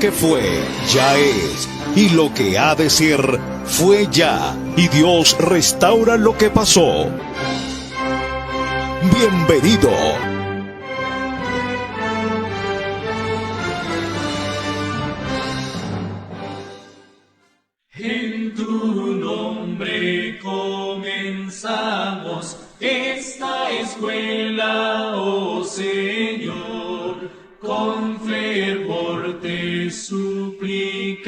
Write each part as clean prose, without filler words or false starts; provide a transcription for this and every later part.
que fue, ya es, y lo que ha de ser, fue ya, y Dios restaura lo que pasó. Bienvenido. En tu nombre comenzamos esta escuela, oh Señor. Con fervor te suplicamos,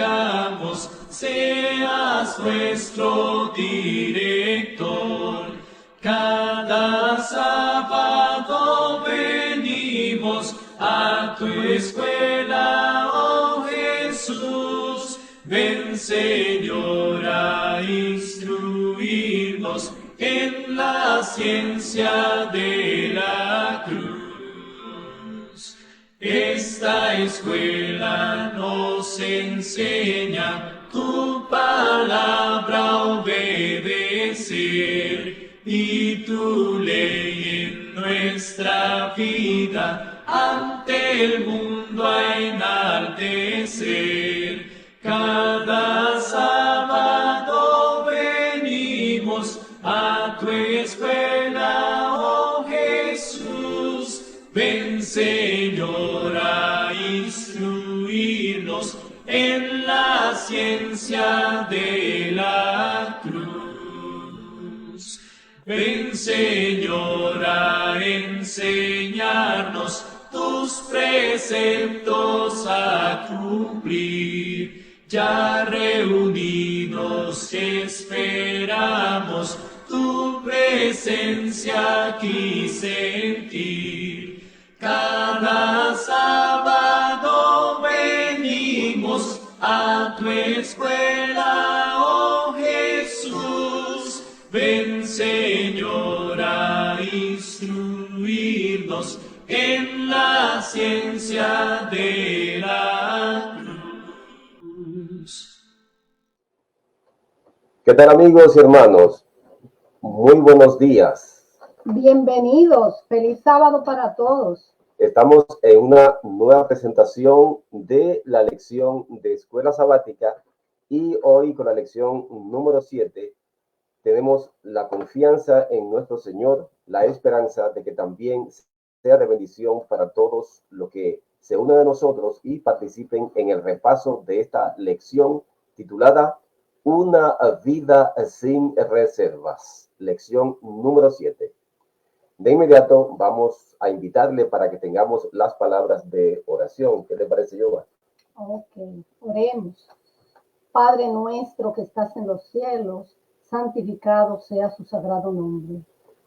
seas nuestro director. Cada sábado venimos a tu escuela, oh Jesús. Ven, Señor, a instruirnos en la ciencia de la cruz. Esta escuela nos enseña tu palabra a obedecer y tu ley en nuestra vida ante el mundo a enaltecer. Cada sábado venimos a tu escuela, oh Jesús. Ven, Señor, a instruirnos en la ciencia de la cruz. Ven, Señor, a enseñarnos tus preceptos a cumplir. Ya reunidos esperamos tu presencia aquí sentir. Cada sábado venimos a tu escuela, oh Jesús. Ven, Señor, a instruirnos en la ciencia de la cruz. ¿Qué tal, amigos y hermanos? Muy buenos días. Bienvenidos, feliz sábado para todos. Estamos en una nueva presentación de la lección de Escuela Sabática y hoy con la lección número 7 tenemos la confianza en nuestro Señor, la esperanza de que también sea de bendición para todos los que se unen a nosotros y participen en el repaso de esta lección titulada Una vida sin reservas, lección número 7. De inmediato vamos a invitarle para que tengamos las palabras de oración. ¿Qué le parece, Yoba? Ok, oremos. Padre nuestro que estás en los cielos, santificado sea su sagrado nombre.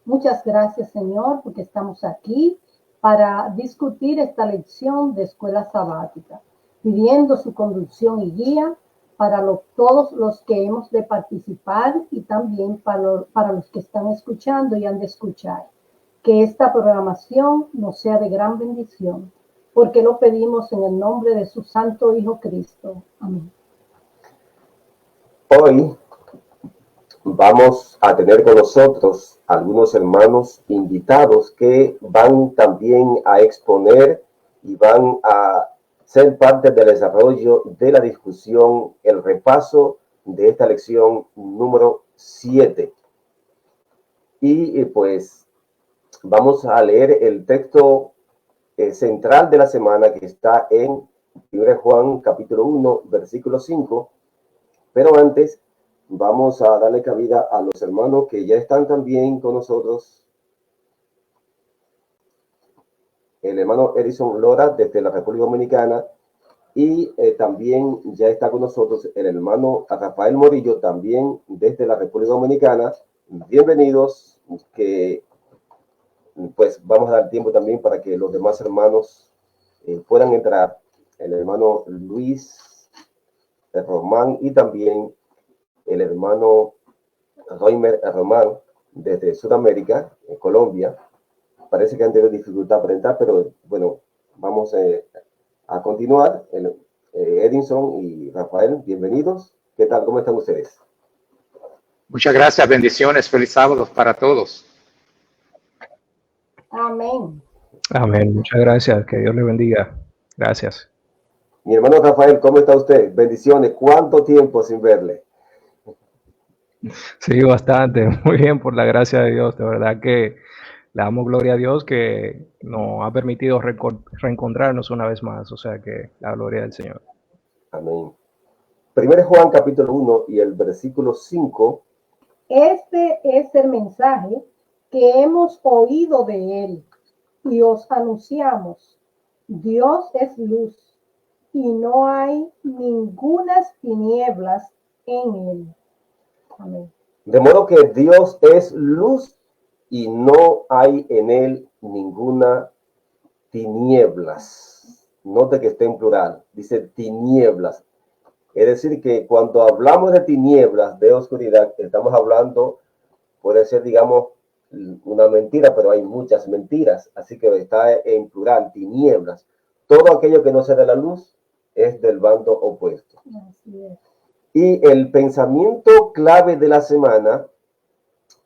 Muchas gracias, Señor, porque estamos aquí para discutir esta lección de escuela sabática, pidiendo su conducción y guía para todos los que hemos de participar y también para los que están escuchando y han de escuchar. Que esta programación nos sea de gran bendición, porque lo pedimos en el nombre de su Santo Hijo Cristo. Amén. Hoy vamos a tener con nosotros algunos hermanos invitados que van también a exponer y van a ser parte del desarrollo de la discusión, el repaso de esta lección número 7. Y pues vamos a leer el texto central de la semana que está en 1 Juan capítulo 1, versículo 5. Pero antes vamos a darle cabida a los hermanos que ya están también con nosotros. El hermano Edison Lora desde la República Dominicana y también ya está con nosotros el hermano Rafael Morillo también desde la República Dominicana. Bienvenidos, que pues vamos a dar tiempo también para que los demás hermanos puedan entrar. El hermano Luis Román y también el hermano Roimer Román desde Sudamérica, en Colombia. Parece que han tenido dificultad para entrar, pero bueno, vamos a continuar. Edison y Rafael, bienvenidos. ¿Qué tal? ¿Cómo están ustedes? Muchas gracias, bendiciones, feliz sábado para todos. Amén. Amén, muchas gracias, que Dios le bendiga. Gracias. Mi hermano Rafael, ¿cómo está usted? Bendiciones. ¿Cuánto tiempo sin verle? Sí, bastante, muy bien, por la gracia de Dios. De verdad que le damos gloria a Dios que nos ha permitido reencontrarnos una vez más. O sea que la gloria del Señor. Amén. Primero Juan capítulo 1 y el versículo 5. Este es el mensaje que hemos oído de él y os anunciamos. Dios es luz y no hay ningunas tinieblas en él. Amén. De modo que Dios es luz y no hay en él ninguna tinieblas. Note que está en plural, dice tinieblas. Es decir, que cuando hablamos de tinieblas, de oscuridad, estamos hablando, puede ser, digamos, una mentira, pero hay muchas mentiras. Así que está en plural, tinieblas. Todo aquello que no sea de la luz es del bando opuesto. Así es. Y el pensamiento clave de la semana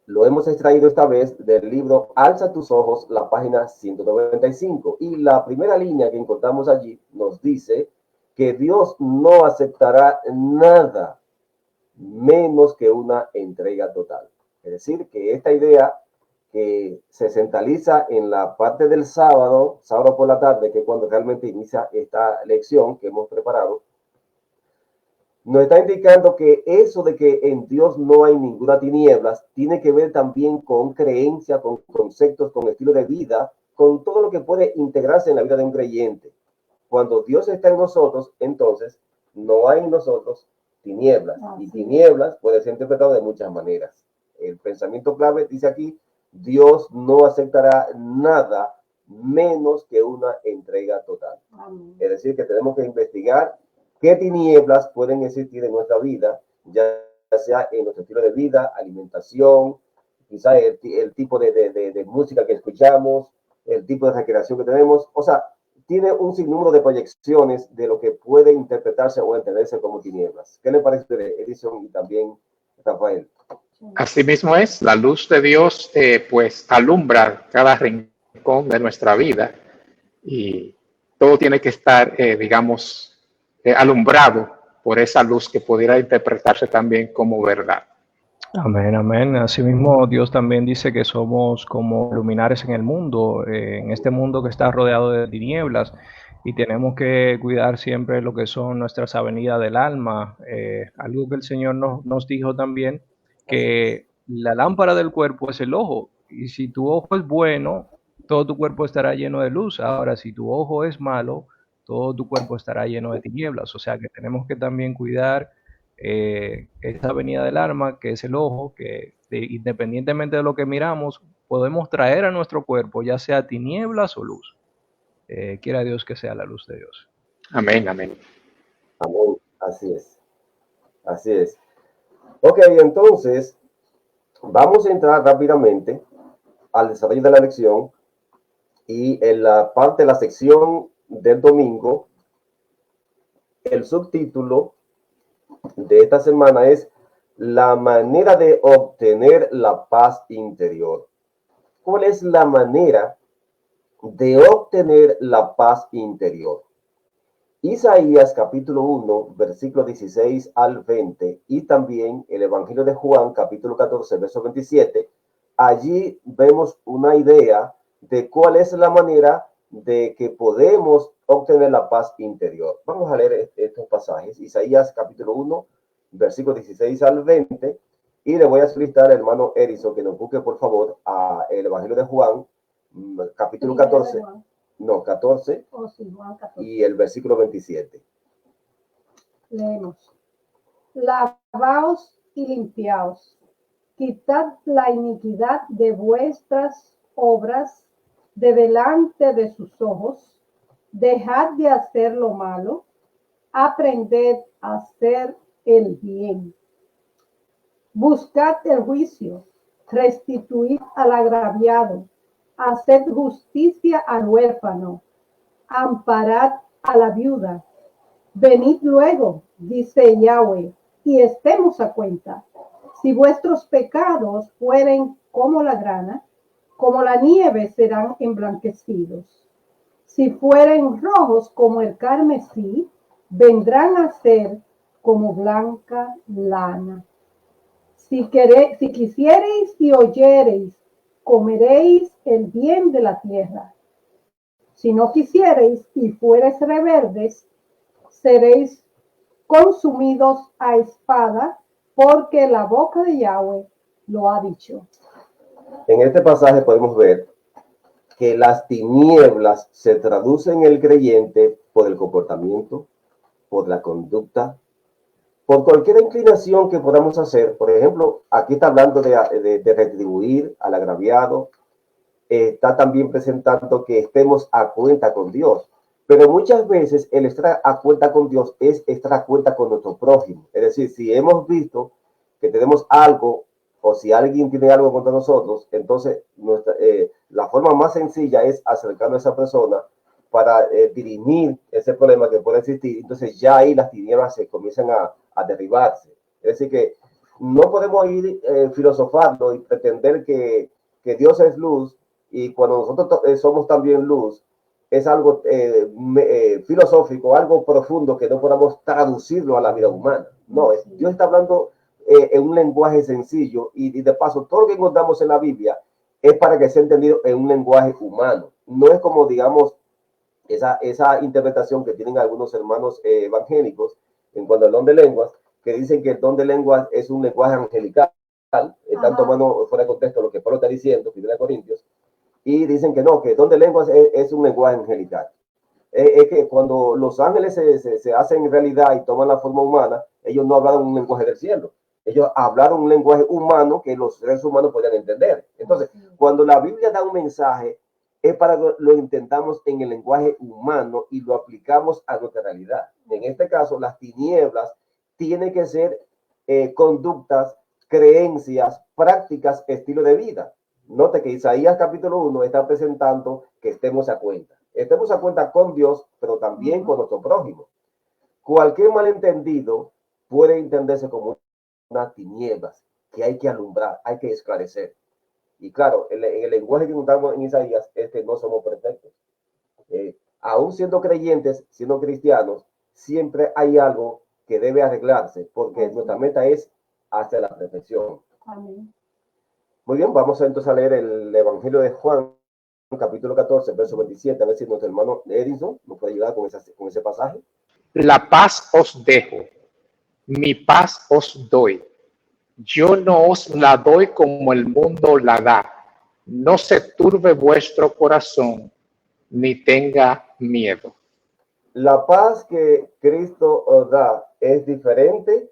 lo hemos extraído esta vez del libro Alza tus ojos, la página 195. Y la primera línea que encontramos allí nos dice que Dios no aceptará nada menos que una entrega total. Es decir, que esta idea que se centraliza en la parte del sábado por la tarde, que es cuando realmente inicia esta lección que hemos preparado, nos está indicando que eso de que en Dios no hay ninguna tinieblas tiene que ver también con creencia, con conceptos, con estilo de vida, con todo lo que puede integrarse en la vida de un creyente. Cuando Dios está en nosotros, entonces no hay en nosotros tinieblas. Y tinieblas puede ser interpretado de muchas maneras. El pensamiento clave dice aquí, Dios no aceptará nada menos que una entrega total. Amén. Es decir, que tenemos que investigar qué tinieblas pueden existir en nuestra vida, ya sea en nuestro estilo de vida, alimentación, quizá el tipo de música que escuchamos, el tipo de recreación que tenemos. O sea, tiene un sinnúmero de proyecciones de lo que puede interpretarse o entenderse como tinieblas. ¿Qué le parece a Edison y también Rafael? Así mismo es, la luz de Dios pues alumbra cada rincón de nuestra vida y todo tiene que estar, digamos, alumbrado por esa luz que pudiera interpretarse también como verdad. Amén, amén. Asimismo, Dios también dice que somos como luminares en el mundo, en este mundo que está rodeado de tinieblas, y tenemos que cuidar siempre lo que son nuestras avenidas del alma. Algo que el Señor nos dijo también, que la lámpara del cuerpo es el ojo, y si tu ojo es bueno, todo tu cuerpo estará lleno de luz. Ahora, si tu ojo es malo, todo tu cuerpo estará lleno de tinieblas. O sea que tenemos que también cuidar esta avenida del alma, que es el ojo, que independientemente de lo que miramos, podemos traer a nuestro cuerpo, ya sea tinieblas o luz. Quiera Dios que sea la luz de Dios. Amén, amén. Amén. Así es. Así es. Ok, entonces, vamos a entrar rápidamente al desarrollo de la lección y en la parte de la sección del domingo, el subtítulo de esta semana es la manera de obtener la paz interior. ¿Cuál es la manera de obtener la paz interior? Isaías capítulo 1, versículo 16 al 20 y también el Evangelio de Juan capítulo 14, verso 27. Allí vemos una idea de cuál es la manera de que podemos obtener la paz interior. Vamos a leer estos pasajes. Isaías capítulo 1, versículo 16 al 20. Y le voy a solicitar al hermano Edison que nos busque, por favor, a el Evangelio de Juan, capítulo 14. No, 14. Oh, sí, Juan 14. Y el versículo 27. Leemos. Lavaos y limpiaos. Quitad la iniquidad de vuestras obras de delante de sus ojos. Dejad de hacer lo malo. Aprended a hacer el bien. Buscad el juicio. Restituid al agraviado. Haced justicia al huérfano. Amparad a la viuda. Venid luego, dice Yahweh, y estemos a cuenta. Si vuestros pecados fueren como la grana, como la nieve serán emblanquecidos. Si fueren rojos como el carmesí, vendrán a ser como blanca lana. Si quisiereis y oyereis, comeréis el bien de la tierra. Si no quisiereis y fuereis rebeldes, seréis consumidos a espada, porque la boca de Yahweh lo ha dicho. En este pasaje podemos ver que las tinieblas se traducen en el creyente por el comportamiento, por la conducta, por cualquier inclinación que podamos hacer. Por ejemplo, aquí está hablando de retribuir al agraviado, está también presentando que estemos a cuenta con Dios. Pero muchas veces el estar a cuenta con Dios es estar a cuenta con nuestro prójimo. Es decir, si hemos visto que tenemos algo o si alguien tiene algo contra nosotros, entonces la forma más sencilla es acercarnos a esa persona para dirimir ese problema que puede existir. Entonces ya ahí las tinieblas se comienzan a derribarse. Es decir, que no podemos ir filosofando y pretender que Dios es luz, y cuando nosotros somos también luz, es algo filosófico, algo profundo que no podamos traducirlo a la vida humana. No, Dios está hablando en un lenguaje sencillo, y de paso todo lo que encontramos en la Biblia es para que sea entendido en un lenguaje humano. No es como, digamos, esa interpretación que tienen algunos hermanos evangélicos en cuanto al don de lenguas, que dicen que el don de lenguas es un lenguaje angelical. Están tomando fuera de contexto lo que Pablo está diciendo, 1 Corintios, y dicen que no, que el don de lenguas es un lenguaje angelical. Es que cuando los ángeles se hacen realidad y toman la forma humana, ellos no hablaron un lenguaje del cielo. Ellos hablaron un lenguaje humano que los seres humanos podían entender. Entonces, cuando la Biblia da un mensaje, es para que lo intentamos en el lenguaje humano y lo aplicamos a nuestra realidad. En este caso, las tinieblas tienen que ser conductas, creencias, prácticas, estilo de vida. Note que Isaías capítulo 1 está presentando que estemos a cuenta. Estemos a cuenta con Dios, pero también con nuestro prójimo. Cualquier malentendido puede entenderse como unas tinieblas que hay que alumbrar, hay que esclarecer. Y claro, en el lenguaje que encontramos en Isaías es que no somos perfectos. Aún siendo creyentes, siendo cristianos, siempre hay algo que debe arreglarse, porque nuestra meta es hacia la perfección. Amén. Muy bien, vamos entonces a leer el Evangelio de Juan, capítulo 14, verso 27, a ver si nuestro hermano Edison nos puede ayudar con ese pasaje. La paz os dejo, mi paz os doy. Yo no os la doy como el mundo la da. No se turbe vuestro corazón, ni tenga miedo. La paz que Cristo os da es diferente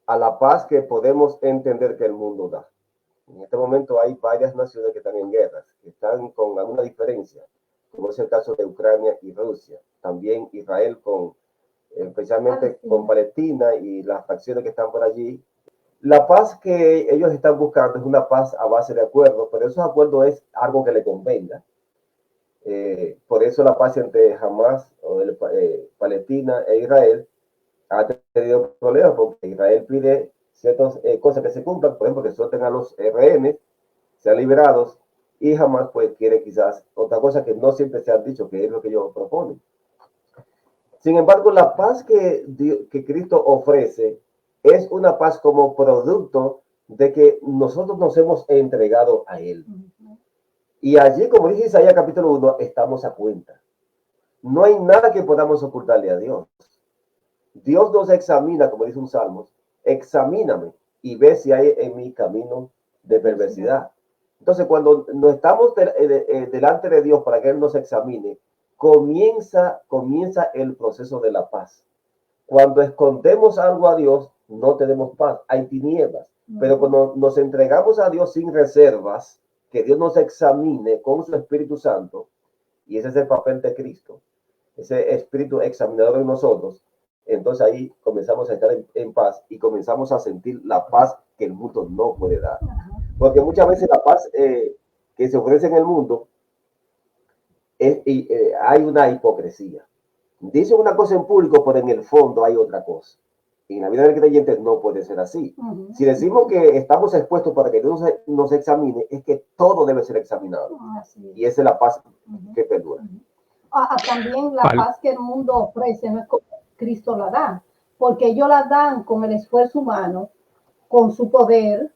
a la paz que podemos entender que el mundo da. En este momento hay varias naciones que están en guerras, que están con alguna diferencia, como es el caso de Ucrania y Rusia. También Israel especialmente con Palestina y las facciones que están por allí. La paz que ellos están buscando es una paz a base de acuerdos, pero esos acuerdos es algo que le convenga. Por eso la paz entre Hamas, Palestina e Israel ha tenido problemas, porque Israel pide ciertas cosas que se cumplan, por ejemplo, que suelten a los rehenes, sean liberados, y Hamas pues quiere quizás otra cosa que no siempre se han dicho, que es lo que ellos proponen. Sin embargo, la paz que Cristo ofrece es una paz como producto de que nosotros nos hemos entregado a Él. Y allí, como dice Isaías capítulo 1, estamos a cuenta. No hay nada que podamos ocultarle a Dios. Dios nos examina, como dice un salmo, examíname y ve si hay en mi camino de perversidad. Entonces, cuando no estamos delante de Dios para que Él nos examine, comienza el proceso de la paz. Cuando escondemos algo a Dios, no tenemos paz, hay tinieblas. Pero cuando nos entregamos a Dios sin reservas, que Dios nos examine con su Espíritu Santo, y ese es el papel de Cristo, ese Espíritu examinador en nosotros, entonces ahí comenzamos a estar en paz y comenzamos a sentir la paz que el mundo no puede dar. Porque muchas veces la paz que se ofrece en el mundo hay una hipocresía. Dicen una cosa en público, pero en el fondo hay otra cosa. En la vida del creyente no puede ser así. Si decimos que estamos expuestos para que Dios nos examine, es que todo debe ser examinado. Y esa es la paz que perdura. También la paz que el mundo ofrece no es como Cristo la da, porque ellos la dan con el esfuerzo humano, con su poder,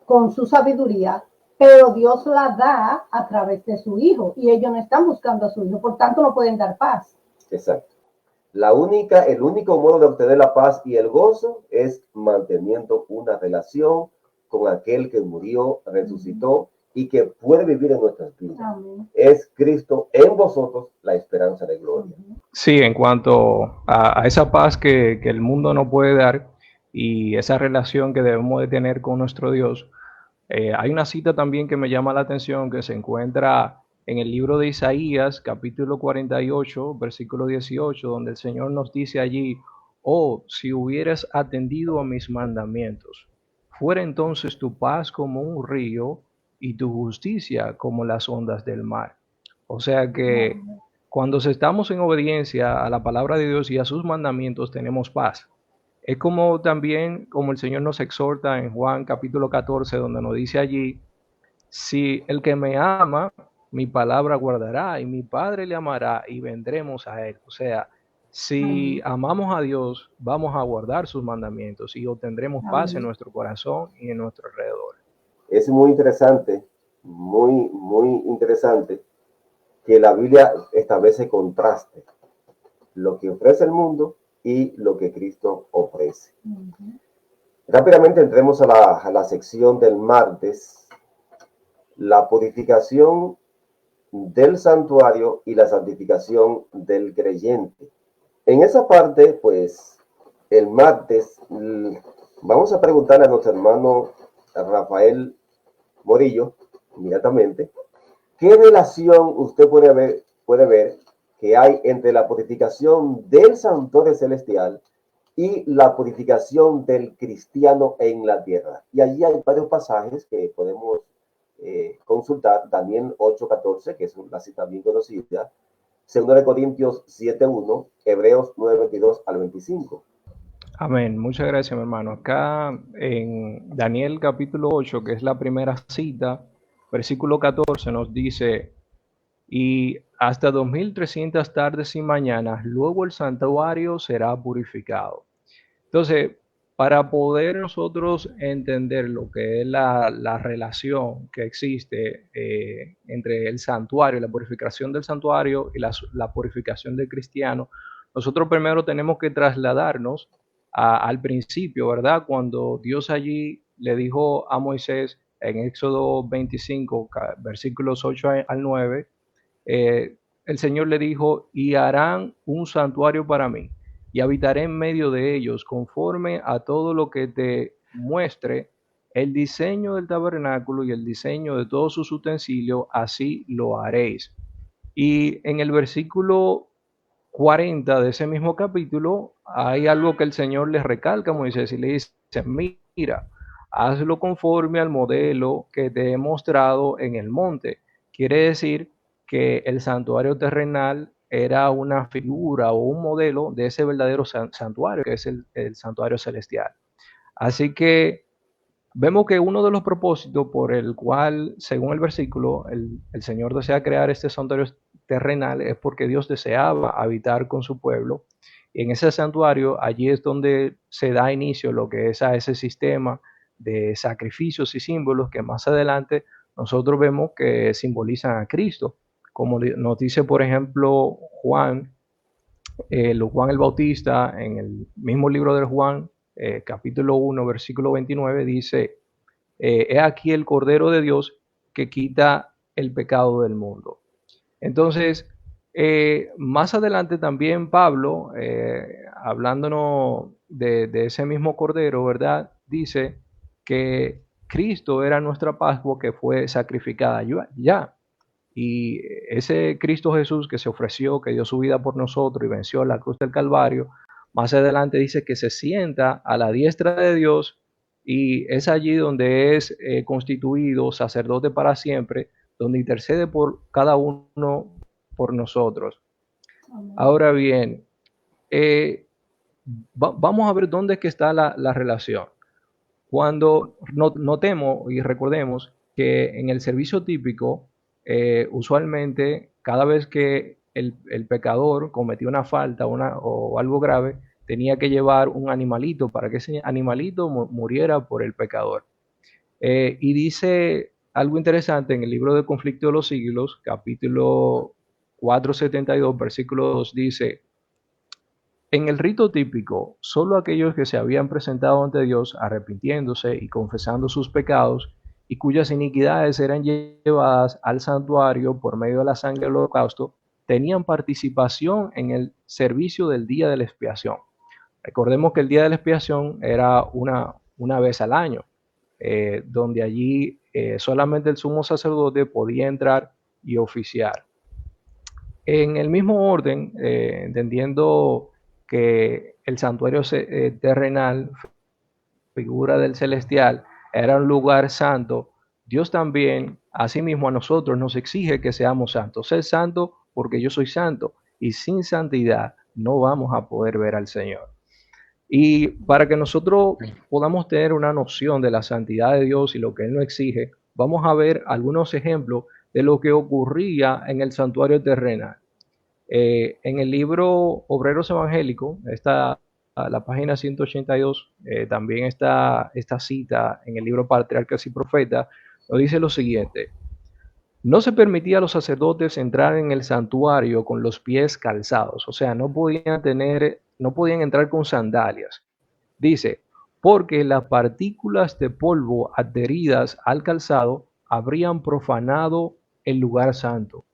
con su sabiduría, pero Dios la da a través de su Hijo y ellos no están buscando a su Hijo, por tanto no pueden dar paz. Exacto. El único modo de obtener la paz y el gozo es manteniendo una relación con aquel que murió, resucitó y que puede vivir en nuestras vidas. Amén. Es Cristo en vosotros la esperanza de gloria. Sí, en cuanto a esa paz que el mundo no puede dar y esa relación que debemos de tener con nuestro Dios, hay una cita también que me llama la atención que se encuentra en el libro de Isaías, capítulo 48, versículo 18, donde el Señor nos dice allí: oh, si hubieras atendido a mis mandamientos, fuera entonces tu paz como un río y tu justicia como las ondas del mar. O sea que cuando estamos en obediencia a la palabra de Dios y a sus mandamientos, tenemos paz. Es como también como el Señor nos exhorta en Juan capítulo 14, donde nos dice allí: si el que me ama, mi palabra guardará, y mi Padre le amará, y vendremos a él. O sea, si amamos a Dios, vamos a guardar sus mandamientos y obtendremos paz en nuestro corazón y en nuestro alrededor. Es muy interesante, muy interesante que la Biblia establece contraste, lo que ofrece el mundo y lo que Cristo ofrece. Rápidamente entremos a la sección del martes, la purificación del santuario y la santificación del creyente. En esa parte, pues, el martes vamos a preguntarle a nuestro hermano Rafael Morillo, inmediatamente, ¿qué relación usted puede ver que hay entre la purificación del santuario celestial y la purificación del cristiano en la tierra? Y allí hay varios pasajes que podemos consultar. Daniel 8:14, que es una cita bien conocida, 2 Corintios 7:1, Hebreos 9:22 al 25. Amén. Muchas gracias, mi hermano. Acá en Daniel capítulo 8, que es la primera cita, versículo 14 nos dice: y hasta 2300 tardes y mañanas, luego el santuario será purificado. Entonces, para poder nosotros entender lo que es la relación que existe entre el santuario, la purificación del santuario y la purificación del cristiano, nosotros primero tenemos que trasladarnos al principio, ¿verdad? Cuando Dios allí le dijo a Moisés en Éxodo 25, versículos 8 al 9, el Señor le dijo: y harán un santuario para mí, y habitaré en medio de ellos, conforme a todo lo que te muestre el diseño del tabernáculo y el diseño de todos sus utensilios, así lo haréis. Y en el versículo 40 de ese mismo capítulo hay algo que el Señor le recalca a Moisés y le dice: mira, hazlo conforme al modelo que te he mostrado en el monte. Quiere decir que el santuario terrenal era una figura o un modelo de ese verdadero santuario, que es el santuario celestial. Así que vemos que uno de los propósitos por el cual, según el versículo, el Señor desea crear este santuario terrenal es porque Dios deseaba habitar con su pueblo. Y en ese santuario, allí es donde se da inicio lo que es a ese sistema de sacrificios y símbolos que más adelante nosotros vemos que simbolizan a Cristo. Como nos dice, por ejemplo, Juan el Bautista, en el mismo libro de Juan, capítulo 1, versículo 29, dice: he aquí el Cordero de Dios que quita el pecado del mundo. Entonces, más adelante también Pablo, hablándonos de ese mismo Cordero, ¿verdad? Dice que Cristo era nuestra Pascua que fue sacrificada ya. Y ese Cristo Jesús que se ofreció, que dio su vida por nosotros y venció la cruz del Calvario, más adelante dice que se sienta a la diestra de Dios y es allí donde es constituido sacerdote para siempre, donde intercede por cada uno por nosotros. Amén. Ahora bien, vamos a ver dónde es que está la relación. Cuando notemos y recordemos que en el servicio típico, usualmente cada vez que el pecador cometió una falta o algo grave, tenía que llevar un animalito para que ese animalito muriera por el pecador. Y dice algo interesante en el libro de Conflicto de los Siglos, capítulo 472, versículo 2, dice: en el rito típico, solo aquellos que se habían presentado ante Dios arrepintiéndose y confesando sus pecados y cuyas iniquidades eran llevadas al santuario por medio de la sangre del holocausto, tenían participación en el servicio del día de la expiación. Recordemos que el día de la expiación era una vez al año, donde allí solamente el sumo sacerdote podía entrar y oficiar. En el mismo orden, entendiendo que el santuario terrenal, figura del celestial, era un lugar santo, Dios también, asimismo a nosotros, nos exige que seamos santos. Sé santo porque yo soy santo, y sin santidad no vamos a poder ver al Señor. Y para que nosotros podamos tener una noción de la santidad de Dios y lo que Él nos exige, vamos a ver algunos ejemplos de lo que ocurría en el santuario terrenal. En el libro Obreros Evangélicos, la página 182, también está esta cita en el libro Patriarcas y Profetas, nos dice lo siguiente: no se permitía a los sacerdotes entrar en el santuario con los pies calzados, o sea, no podían entrar con sandalias. Dice, porque las partículas de polvo adheridas al calzado habrían profanado el lugar santo.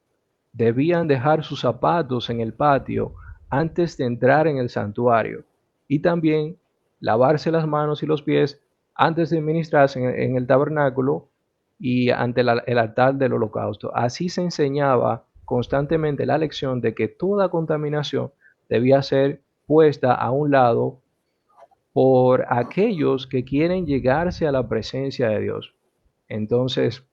Debían dejar sus zapatos en el patio antes de entrar en el santuario, y también lavarse las manos y los pies antes de ministrarse en el tabernáculo y ante el altar del holocausto. Así se enseñaba constantemente la lección de que toda contaminación debía ser puesta a un lado por aquellos que quieren llegarse a la presencia de Dios. Entonces,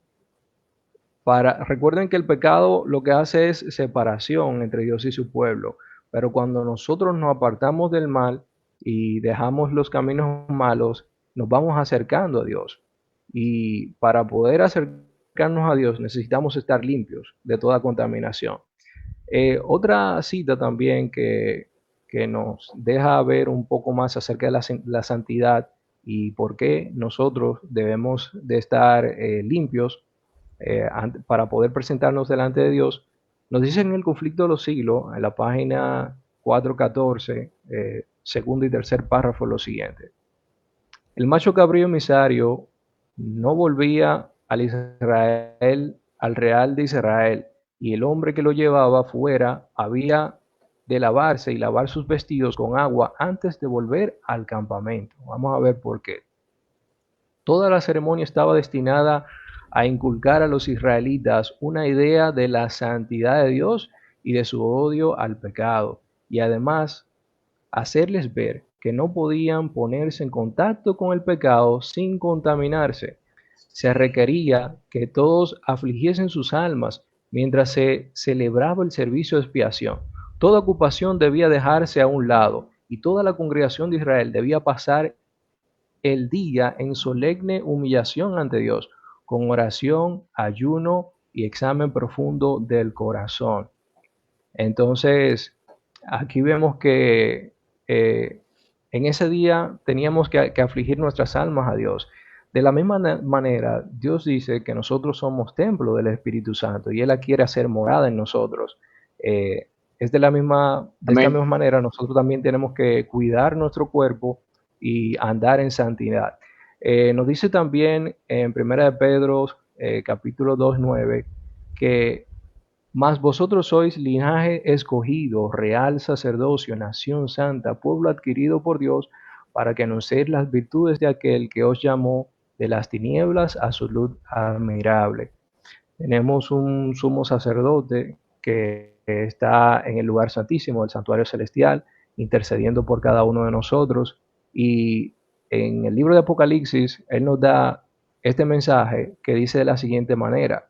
recuerden que el pecado lo que hace es separación entre Dios y su pueblo, pero cuando nosotros nos apartamos del mal y dejamos los caminos malos, nos vamos acercando a Dios. Y para poder acercarnos a Dios necesitamos estar limpios de toda contaminación. Otra cita también que nos deja ver un poco más acerca de la santidad y por qué nosotros debemos de estar limpios para poder presentarnos delante de Dios, nos dice en el Conflicto de los Siglos, en la página 414, segundo y tercer párrafo, lo siguiente: el macho cabrío emisario no volvía al real de Israel, y el hombre que lo llevaba fuera había de lavarse y lavar sus vestidos con agua antes de volver al campamento. Vamos a ver por qué. Toda la ceremonia estaba destinada a inculcar a los israelitas una idea de la santidad de Dios y de su odio al pecado, y además hacerles ver que no podían ponerse en contacto con el pecado sin contaminarse. Se requería que todos afligiesen sus almas mientras se celebraba el servicio de expiación. Toda ocupación debía dejarse a un lado, y toda la congregación de Israel debía pasar el día en solemne humillación ante Dios, con oración, ayuno y examen profundo del corazón. Entonces, aquí vemos que en ese día teníamos que afligir nuestras almas a Dios. De la misma manera, Dios dice que nosotros somos templo del Espíritu Santo y Él quiere hacer morada en nosotros. Es de esta misma manera, nosotros también tenemos que cuidar nuestro cuerpo y andar en santidad. Nos dice también en 1 de Pedro, capítulo 2:9, que mas vosotros sois linaje escogido, real sacerdocio, nación santa, pueblo adquirido por Dios, para que anunciéis las virtudes de aquel que os llamó de las tinieblas a su luz admirable. Tenemos un sumo sacerdote que está en el lugar santísimo, el santuario celestial, intercediendo por cada uno de nosotros. Y en el libro de Apocalipsis, Él nos da este mensaje que dice de la siguiente manera.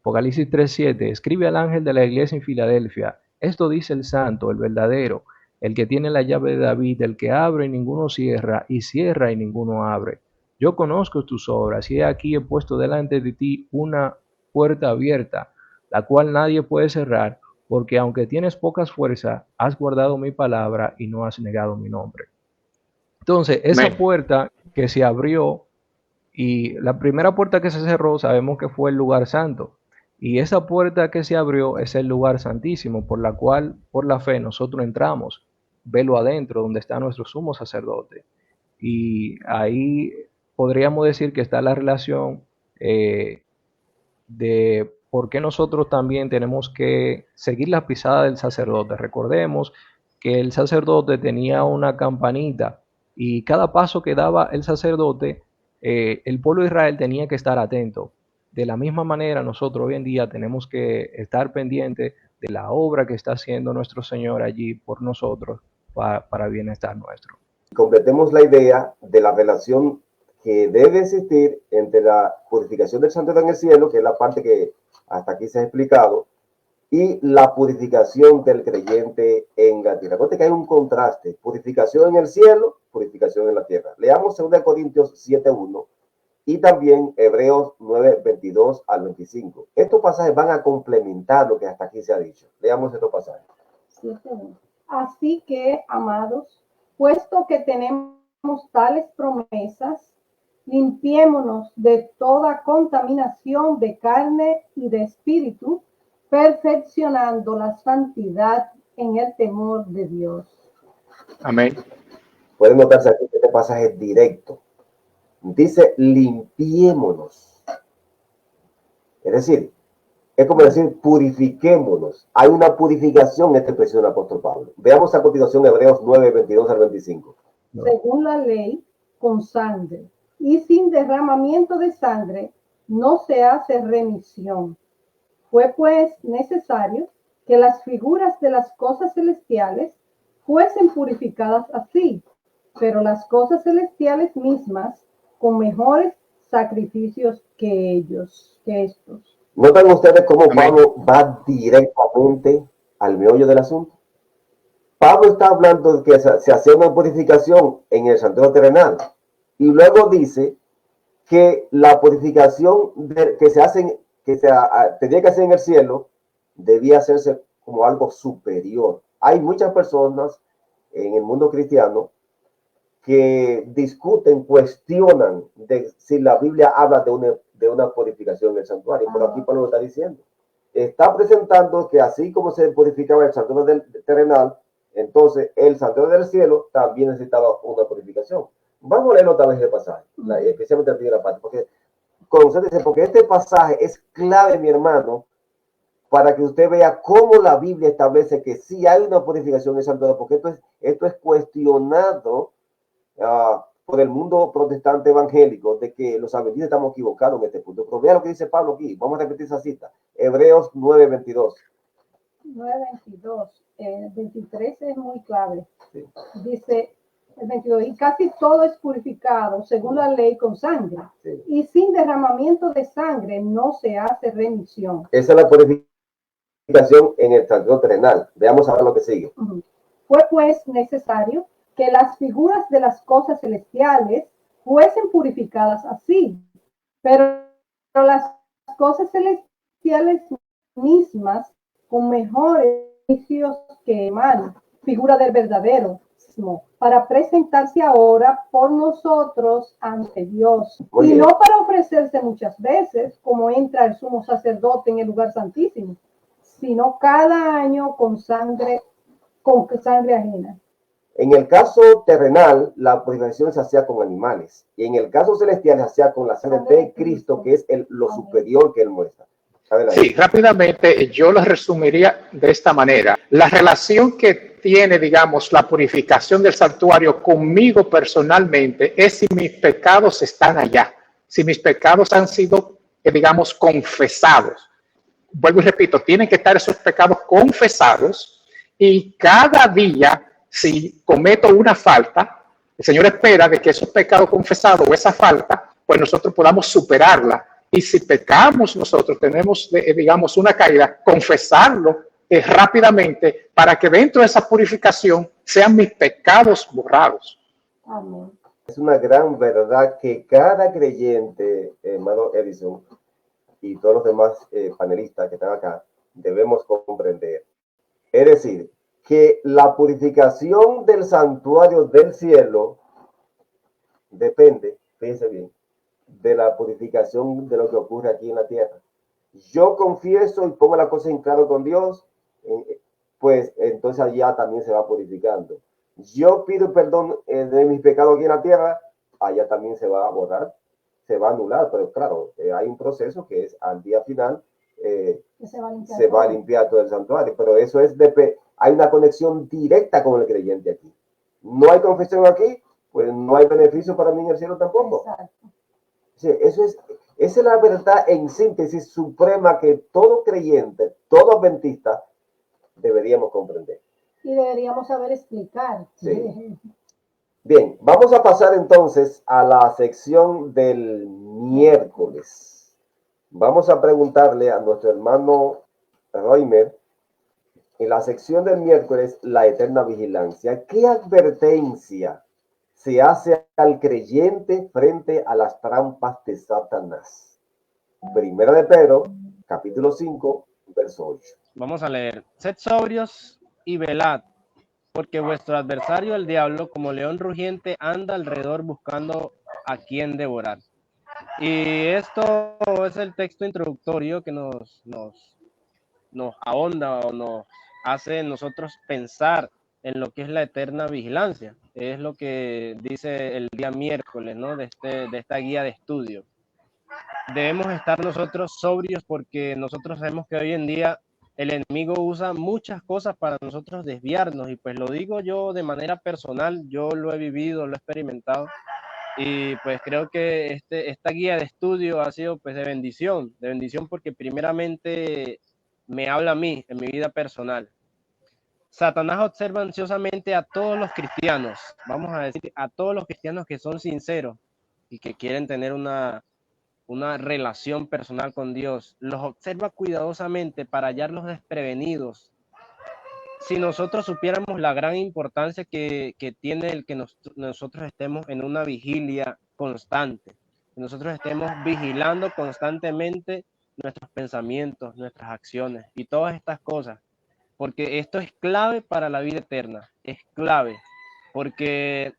Apocalipsis 3:7, escribe al ángel de la iglesia en Filadelfia: esto dice el santo, el verdadero, el que tiene la llave de David, el que abre y ninguno cierra, y cierra y ninguno abre. Yo conozco tus obras, y aquí he puesto delante de ti una puerta abierta, la cual nadie puede cerrar, porque aunque tienes pocas fuerzas, has guardado mi palabra y no has negado mi nombre. Entonces, esa Amén. puerta que se abrió y la primera puerta que se cerró, sabemos que fue el lugar santo. Y esa puerta que se abrió es el lugar santísimo, por la cual, por la fe, nosotros entramos, velo adentro, donde está nuestro sumo sacerdote. Y ahí podríamos decir que está la relación de por qué nosotros también tenemos que seguir la pisada del sacerdote. Recordemos que el sacerdote tenía una campanita y cada paso que daba el sacerdote, el pueblo de Israel tenía que estar atento. De la misma manera, nosotros hoy en día tenemos que estar pendientes de la obra que está haciendo nuestro Señor allí por nosotros para bienestar nuestro. Completemos la idea de la relación que debe existir entre la purificación del santuario en el cielo, que es la parte que hasta aquí se ha explicado, y la purificación del creyente en la tierra. Recuerda que hay un contraste: purificación en el cielo, purificación en la tierra. Leamos 2 Corintios 7:1 y también Hebreos 9:22 al 25. Estos pasajes van a complementar lo que hasta aquí se ha dicho. Leamos estos pasajes. 7:1. Así que, amados, puesto que tenemos tales promesas, limpiémonos de toda contaminación de carne y de espíritu, perfeccionando la santidad en el temor de Dios. Amén. Pueden notarse aquí que este pasaje es directo. Dice, limpiémonos. Es decir, es como decir, purifiquémonos. Hay una purificación en esta expresión del apóstol Pablo. Veamos a continuación Hebreos 9:22 al 25. Según la ley, con sangre, y sin derramamiento de sangre no se hace remisión. Fue pues necesario que las figuras de las cosas celestiales fuesen purificadas así, pero las cosas celestiales mismas con mejores sacrificios que estos. ¿Notan ustedes cómo Amén. Pablo va directamente al meollo del asunto? Pablo está hablando de que se hacía una purificación en el santuario terrenal y luego dice que la purificación tenía que hacer en el cielo debía hacerse como algo superior. Hay muchas personas en el mundo cristiano que discuten, cuestionan de si la Biblia habla de una purificación en el santuario. Por aquí Pablo lo está diciendo. Está presentando que así como se purificaba el santuario terrenal, entonces el santuario del cielo también necesitaba una purificación. Vamos a leer otra vez el pasaje, especialmente la primera parte, porque este pasaje es clave, mi hermano, para que usted vea cómo la Biblia establece que sí hay una purificación en el santuario, porque esto es cuestionado por el mundo protestante evangélico, de que los adventistas estamos equivocados en este punto. Pero vea lo que dice Pablo aquí. Vamos a repetir esa cita. Hebreos 9:22. 9:22. El 23 es muy clave. Sí. Dice el 22, y casi todo es purificado según la ley con sangre. Sí. Y sin derramamiento de sangre no se hace remisión. Esa es la purificación en el santuario terrenal. Veamos ahora lo que sigue. Fue pues necesario que las figuras de las cosas celestiales fuesen purificadas así, pero las cosas celestiales mismas con mejores servicios que emanan, figura del verdadero, para presentarse ahora por nosotros ante Dios. Muy y bien. no para ofrecerse muchas veces, como entra el sumo sacerdote en el lugar santísimo, sino cada año con sangre ajena. En el caso terrenal, la purificación se hacía con animales. Y en el caso celestial se hacía con la sangre de Cristo, que es lo superior que él muestra. Adelante. Sí, rápidamente yo lo resumiría de esta manera. La relación que tiene, digamos, la purificación del santuario conmigo personalmente es si mis pecados están allá, si mis pecados han sido, digamos, confesados. Vuelvo y repito, tienen que estar esos pecados confesados y cada día, si cometo una falta, el Señor espera de que esos pecados confesados o esa falta, pues nosotros podamos superarla. Y si pecamos nosotros, tenemos, digamos, una caída, confesarlo rápidamente para que dentro de esa purificación sean mis pecados borrados. Amén. Es una gran verdad que cada creyente, hermano Edison, y todos los demás panelistas que están acá, debemos comprender. Es decir, que la purificación del santuario del cielo depende, fíjense bien, de la purificación de lo que ocurre aquí en la tierra. Yo confieso y pongo la cosa en claro con Dios, pues entonces allá también se va purificando. Yo pido perdón de mis pecados aquí en la tierra, allá también se va a borrar, se va a anular, pero claro, hay un proceso que es al día final, se va a limpiar todo el santuario, pero eso es hay una conexión directa con el creyente aquí. No hay confesión aquí, pues no hay beneficio para mí en el cielo tampoco. Exacto. Sí, esa es la verdad en síntesis suprema que todo creyente, todo adventista deberíamos comprender. Y deberíamos saber explicar. Sí. Bien, vamos a pasar entonces a la sección del miércoles. Vamos a preguntarle a nuestro hermano Reimer, en la sección del miércoles, la eterna vigilancia. ¿Qué advertencia se hace al creyente frente a las trampas de Satanás? Primera de Pedro, capítulo 5, verso 8. Vamos a leer. Sed sobrios y velad, porque vuestro adversario, el diablo, como león rugiente, anda alrededor buscando a quien devorar. Y esto es el texto introductorio que nos ahonda o nos hace nosotros pensar en lo que es la eterna vigilancia. Es lo que dice el día miércoles, ¿no? de esta guía de estudio. Debemos estar nosotros sobrios porque nosotros sabemos que hoy en día el enemigo usa muchas cosas para nosotros desviarnos, y pues lo digo yo de manera personal, yo lo he vivido, lo he experimentado, y pues creo que esta guía de estudio ha sido pues de bendición porque primeramente me habla a mí en mi vida personal. Satanás observa ansiosamente a todos los cristianos, vamos a decir a todos los cristianos que son sinceros y que quieren tener una relación personal con Dios. Los observa cuidadosamente para hallarlos desprevenidos. Si nosotros supiéramos la gran importancia que tiene el que nosotros estemos en una vigilia constante, que nosotros estemos vigilando constantemente nuestros pensamientos, nuestras acciones y todas estas cosas, porque esto es clave para la vida eterna, es clave, porque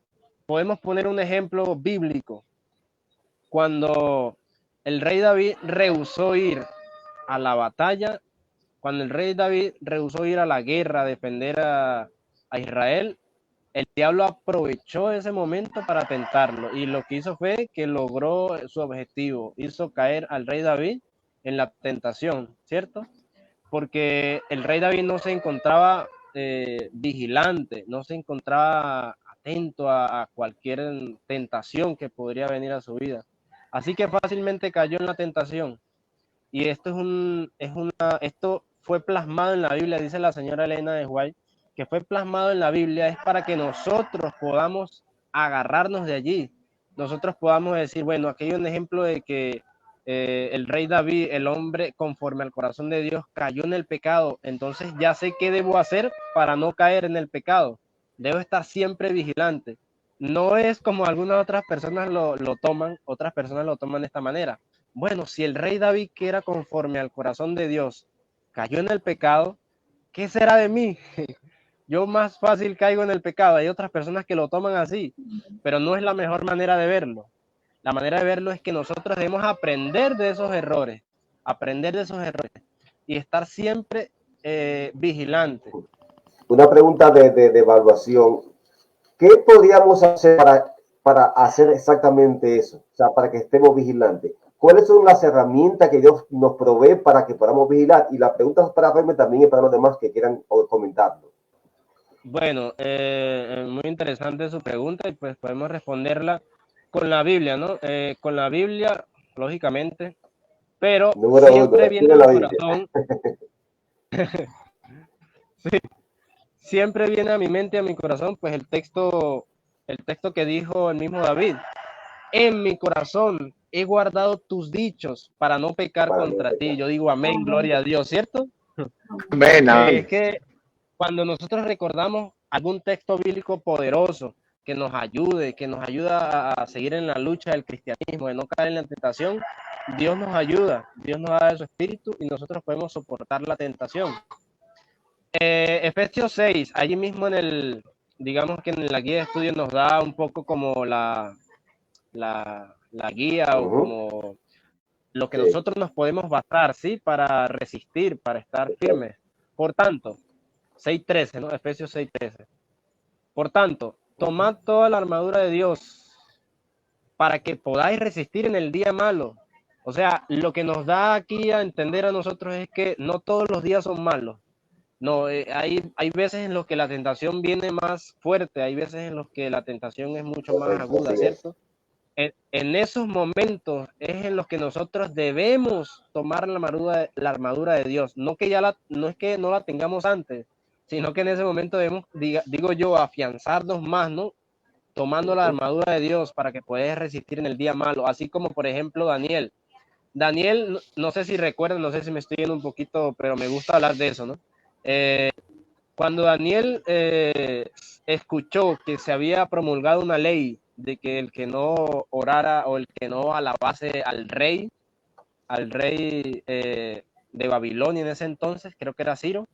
podemos poner un ejemplo bíblico. Cuando el rey David rehusó ir a la batalla, cuando el rey David rehusó ir a la guerra a defender a Israel, el diablo aprovechó ese momento para tentarlo, y lo que hizo fue que logró su objetivo, hizo caer al rey David en la tentación, ¿cierto? Porque el rey David no se encontraba vigilante, no se encontraba atento a cualquier tentación que podría venir a su vida. Así que fácilmente cayó en la tentación. Y esto esto fue plasmado en la Biblia, dice la señora Elena de White, que fue plasmado en la Biblia es para que nosotros podamos agarrarnos de allí. Nosotros podamos decir, bueno, aquí hay un ejemplo de que el rey David, el hombre conforme al corazón de Dios, cayó en el pecado. Entonces ya sé qué debo hacer para no caer en el pecado. Debo estar siempre vigilante. No es como algunas otras personas lo toman, otras personas lo toman de esta manera. Bueno, si el rey David, que era conforme al corazón de Dios, cayó en el pecado, ¿qué será de mí? Yo más fácil caigo en el pecado. Hay otras personas que lo toman así, pero no es la mejor manera de verlo. La manera de verlo es que nosotros debemos aprender de esos errores y estar siempre vigilantes. Una pregunta de evaluación. ¿Qué podríamos hacer para hacer exactamente eso? O sea, para que estemos vigilantes. ¿Cuáles son las herramientas que Dios nos provee para que podamos vigilar? Y la pregunta para Jaime también y para los demás que quieran comentarlo. Bueno, muy interesante su pregunta, y pues podemos responderla con la Biblia, ¿no? Con la Biblia, lógicamente, pero siempre viene a mi corazón. Sí, siempre viene a mi mente, a mi corazón, pues el texto que dijo el mismo David. En mi corazón he guardado tus dichos para no pecar contra ti. Yo digo amén, gloria a Dios, ¿cierto? Amén. Es que cuando nosotros recordamos algún texto bíblico poderoso que nos ayuda a seguir en la lucha del cristianismo, de no caer en la tentación, Dios nos ayuda, Dios nos da de su espíritu y nosotros podemos soportar la tentación. Efesios 6, allí mismo en el, digamos que en la guía de estudio nos da un poco como la guía o Ujú. como lo que Sí, nosotros nos podemos basar, ¿sí? Para resistir, para estar firmes. Por tanto, 6:13, ¿no? Efesios 6:13. Por tanto, tomad toda la armadura de Dios para que podáis resistir en el día malo. O sea, lo que nos da aquí a entender a nosotros es que no todos los días son malos. No, hay veces en los que la tentación viene más fuerte, hay veces en los que la tentación es mucho más correcto, así aguda, es. ¿cierto? En esos momentos es en los que nosotros debemos tomar la armadura de Dios. No que no es que no la tengamos antes, sino que en ese momento debemos, digo yo, afianzarnos más, ¿no? Tomando la Ujú. armadura de Dios para que puedas resistir en el día malo, así como por ejemplo Daniel. Daniel, no sé si recuerdan, no sé si me estoy yendo un poquito, pero me gusta hablar de eso, ¿no? Cuando Daniel escuchó que se había promulgado una ley de que el que no orara o el que no alabase al rey de Babilonia en ese entonces, creo que era Ciro,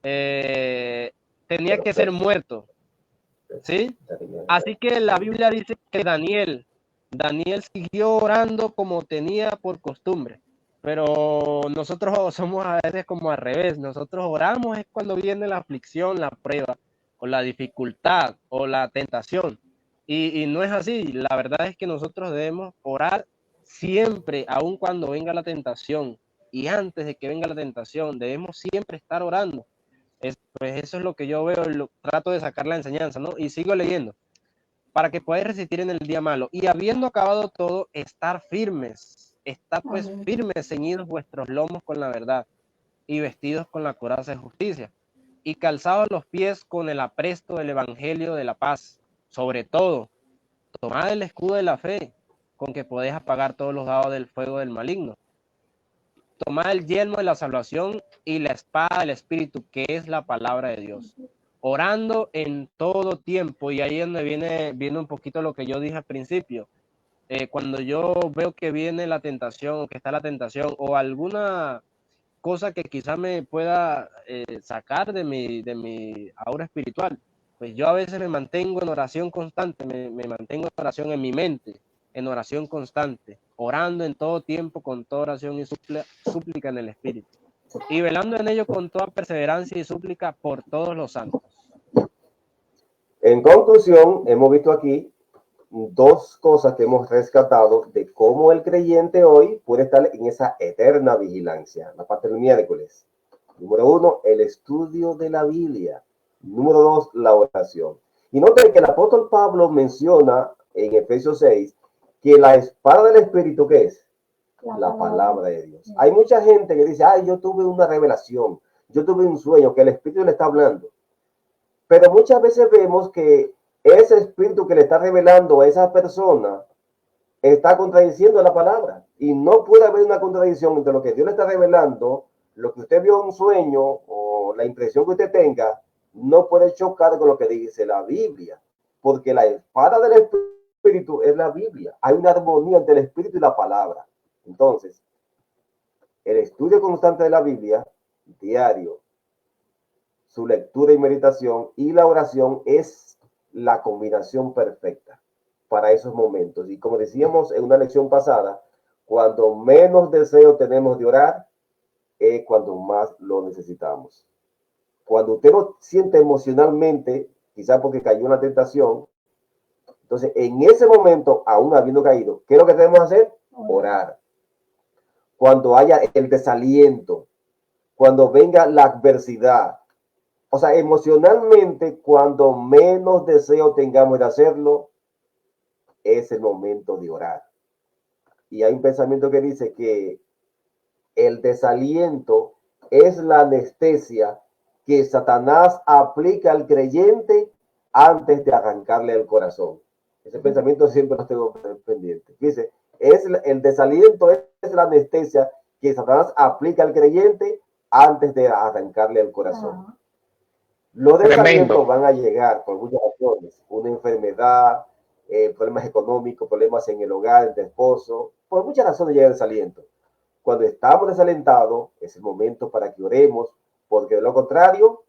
eh, tenía que ser muerto, ¿sí? Así que la Biblia dice que Daniel siguió orando como tenía por costumbre, pero nosotros somos a veces como al revés, nosotros oramos es cuando viene la aflicción, la prueba, o la dificultad, o la tentación, y no es así, la verdad es que nosotros debemos orar siempre, aun cuando venga la tentación, y antes de que venga la tentación, debemos siempre estar orando. Pues eso es lo que yo veo, trato de sacar la enseñanza, ¿no? Y sigo leyendo para que podáis resistir en el día malo. Y habiendo acabado todo, estar firmes. Estad pues Amén. firmes, ceñidos vuestros lomos con la verdad y vestidos con la coraza de justicia. Y calzados los pies con el apresto del evangelio de la paz. Sobre todo, tomad el escudo de la fe, con que podéis apagar todos los dados del fuego del maligno. Tomad el yelmo de la salvación y la espada del Espíritu, que es la palabra de Dios. Orando en todo tiempo, y ahí es donde viene un poquito lo que yo dije al principio. Cuando yo veo que viene la tentación, o que está la tentación, o alguna cosa que quizá me pueda sacar de mi aura espiritual, pues yo a veces me mantengo en oración constante, me mantengo en oración en mi mente, en oración constante, orando en todo tiempo con toda oración y súplica en el Espíritu, y velando en ello con toda perseverancia y súplica por todos los santos. En conclusión, hemos visto aquí dos cosas que hemos rescatado de cómo el creyente hoy puede estar en esa eterna vigilancia. La parte del miércoles. Número uno, el estudio de la Biblia. Número dos, la oración. Y noten que el apóstol Pablo menciona en Efesios 6 que la espada del Espíritu, ¿qué es? La palabra de Dios. Hay mucha gente que dice, ay, yo tuve una revelación, yo tuve un sueño, que el Espíritu le está hablando. Pero muchas veces vemos que ese espíritu que le está revelando a esa persona está contradiciendo la palabra. Y no puede haber una contradicción entre lo que Dios le está revelando, lo que usted vio en un sueño o la impresión que usted tenga, no puede chocar con lo que dice la Biblia. Porque la espada del espíritu es la Biblia. Hay una armonía entre el espíritu y la palabra. Entonces, el estudio constante de la Biblia, diario, su lectura y meditación y la oración es la combinación perfecta para esos momentos. Y como decíamos en una lección pasada, cuando menos deseo tenemos de orar, es cuando más lo necesitamos. Cuando usted lo siente emocionalmente, quizás porque cayó en la tentación, entonces en ese momento, aún habiendo caído, ¿qué es lo que debemos hacer? Orar. Cuando haya el desaliento, cuando venga la adversidad, o sea, emocionalmente, cuando menos deseo tengamos de hacerlo, es el momento de orar. Y hay un pensamiento que dice que el desaliento es la anestesia que Satanás aplica al creyente antes de arrancarle el corazón. Ese pensamiento siempre lo tengo pendiente. Dice, el desaliento es la anestesia que Satanás aplica al creyente antes de arrancarle el corazón. Los desalientos Tremendo. van a llegar por muchas razones, una enfermedad, problemas económicos, problemas en el hogar, entre esposo, por muchas razones llega el desaliento. Cuando estamos desalentados, es el momento para que oremos, porque de lo contrario,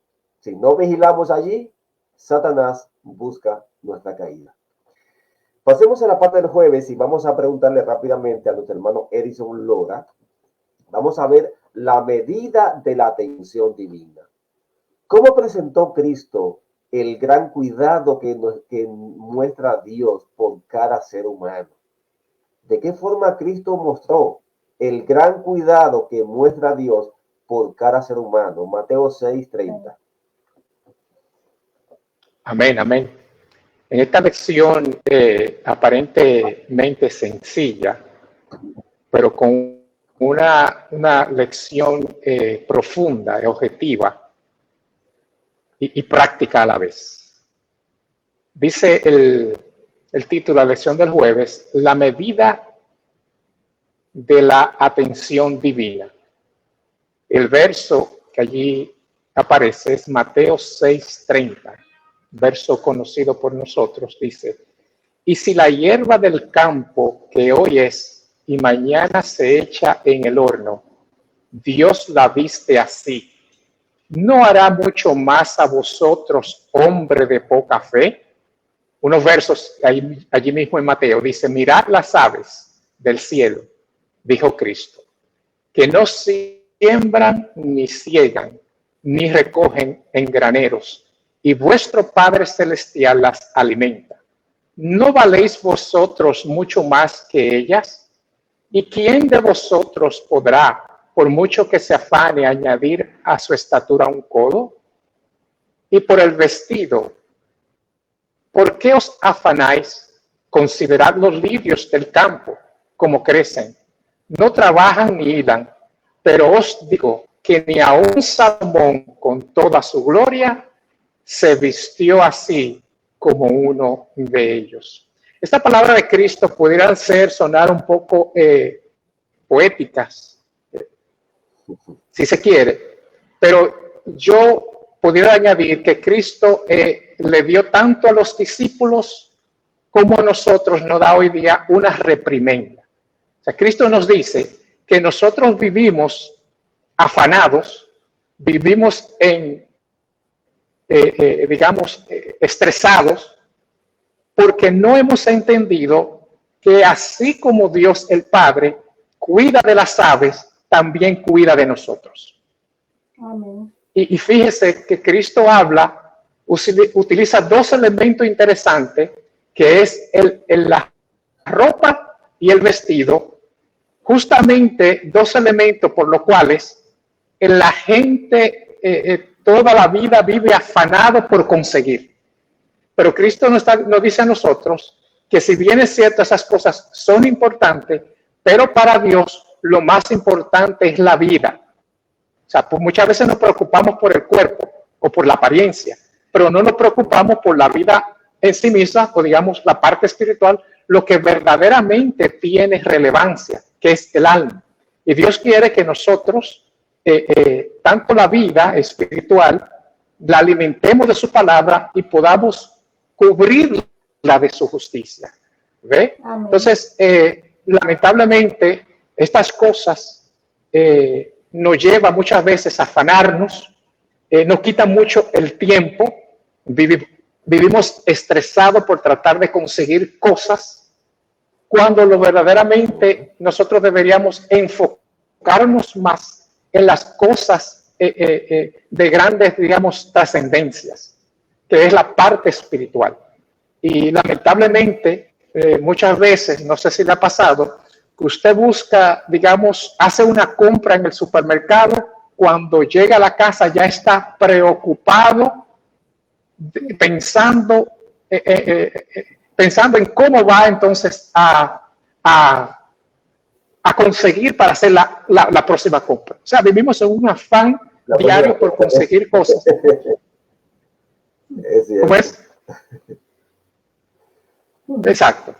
Si no vigilamos allí, Satanás busca nuestra caída. Pasemos a la parte del jueves y vamos a preguntarle rápidamente a nuestro hermano Edison Lora. Vamos a ver la medida de la atención divina. ¿Cómo presentó Cristo el gran cuidado que muestra Dios por cada ser humano? ¿De qué forma Cristo mostró el gran cuidado que muestra Dios por cada ser humano? Mateo 6:30. Amén, amén. En esta lección aparentemente sencilla, pero con una lección profunda, objetiva y práctica a la vez. Dice el título de la lección del jueves, la medida de la atención divina. El verso que allí aparece es Mateo 6:30. Verso conocido por nosotros, dice: y si la hierba del campo que hoy es y mañana se echa en el horno, Dios la viste así, ¿no hará mucho más a vosotros, hombre de poca fe? Unos versos allí mismo en Mateo dice: mirad las aves del cielo, dijo Cristo, que no siembran ni ciegan ni recogen en graneros, y vuestro Padre Celestial las alimenta. ¿No valéis vosotros mucho más que ellas? ¿Y quién de vosotros podrá, por mucho que se afane, añadir a su estatura un codo? Y por el vestido, ¿por qué os afanáis? Considerad los lirios del campo, como crecen. No trabajan ni hilan, pero os digo que ni aun Salomón, con toda su gloria, se vistió así como uno de ellos. Esta palabra de Cristo pudiera sonar un poco poéticas, si se quiere, pero yo pudiera añadir que Cristo le dio tanto a los discípulos como a nosotros nos da hoy día una reprimenda. O sea, Cristo nos dice que nosotros vivimos afanados, vivimos estresados, porque no hemos entendido que así como Dios el Padre cuida de las aves, también cuida de nosotros. Amén. Y fíjese que Cristo utiliza dos elementos interesantes, que es la ropa y el vestido, justamente dos elementos por los cuales la gente toda la vida vive afanado por conseguir. Pero Cristo nos dice a nosotros que si bien es cierto esas cosas son importantes, pero para Dios lo más importante es la vida. O sea, pues muchas veces nos preocupamos por el cuerpo o por la apariencia, pero no nos preocupamos por la vida en sí misma, o digamos la parte espiritual, lo que verdaderamente tiene relevancia, que es el alma. Y Dios quiere que nosotros tanto la vida espiritual la alimentemos de su palabra y podamos cubrirla de su justicia. ¿Ve? Amén. Entonces, lamentablemente, estas cosas nos llevan muchas veces a afanarnos, nos quitan mucho el tiempo, vivimos estresados por tratar de conseguir cosas, cuando lo verdaderamente nosotros deberíamos enfocarnos más en las cosas de grandes, digamos, trascendencias, que es la parte espiritual. Y lamentablemente, muchas veces, no sé si le ha pasado, que usted busca, digamos, hace una compra en el supermercado, cuando llega a la casa ya está preocupado, pensando en cómo va entonces a conseguir para hacer la próxima compra. O sea, vivimos en un afán diario por conseguir cosas. ¿Cómo es? Exacto.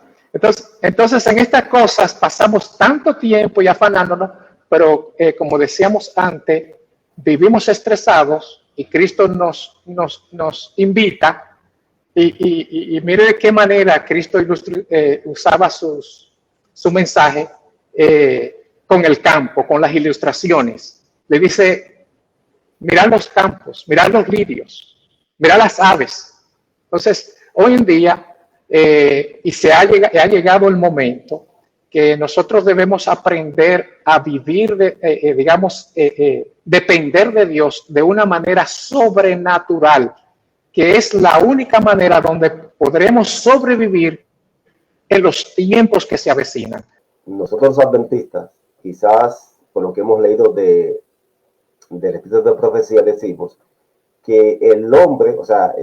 Entonces, en estas cosas pasamos tanto tiempo y afanándonos, pero como decíamos antes, vivimos estresados y Cristo nos invita. Y mire de qué manera Cristo usaba su mensaje con el campo, con las ilustraciones. Le dice, mirar los campos, mirar los lirios, mirar las aves. Entonces, hoy en día, ha llegado el momento que nosotros debemos aprender a vivir, depender de Dios de una manera sobrenatural, que es la única manera donde podremos sobrevivir en los tiempos que se avecinan. Nosotros los adventistas, quizás por lo que hemos leído del Espíritu de Profecía, decimos que el hombre, o sea,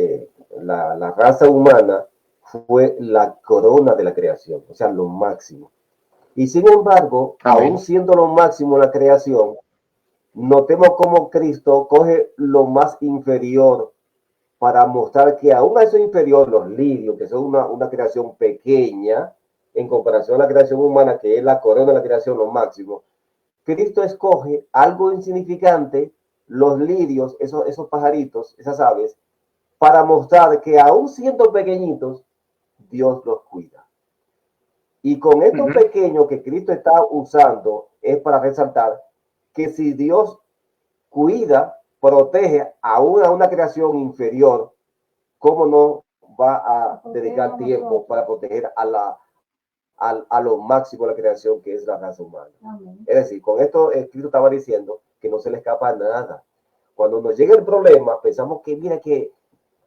la raza humana fue la corona de la creación, o sea, lo máximo. Y sin embargo, Amén. aún siendo lo máximo la creación, notemos cómo Cristo coge lo más inferior para mostrar que aún a eso inferior, los lirios, que son una creación pequeña en comparación a la creación humana, que es la corona de la creación, lo máximo, Cristo escoge algo insignificante, los lirios, esos pajaritos, esas aves, para mostrar que aún siendo pequeñitos, Dios los cuida. Y con estos pequeños que Cristo está usando es para resaltar que si Dios cuida, protege aún a una creación inferior, ¿cómo no va a dedicar tiempo para proteger a lo máximo de la creación, que es la raza humana? Amén. Es decir, con esto Cristo estaba diciendo que no se le escapa nada. Cuando nos llega el problema, pensamos que mira que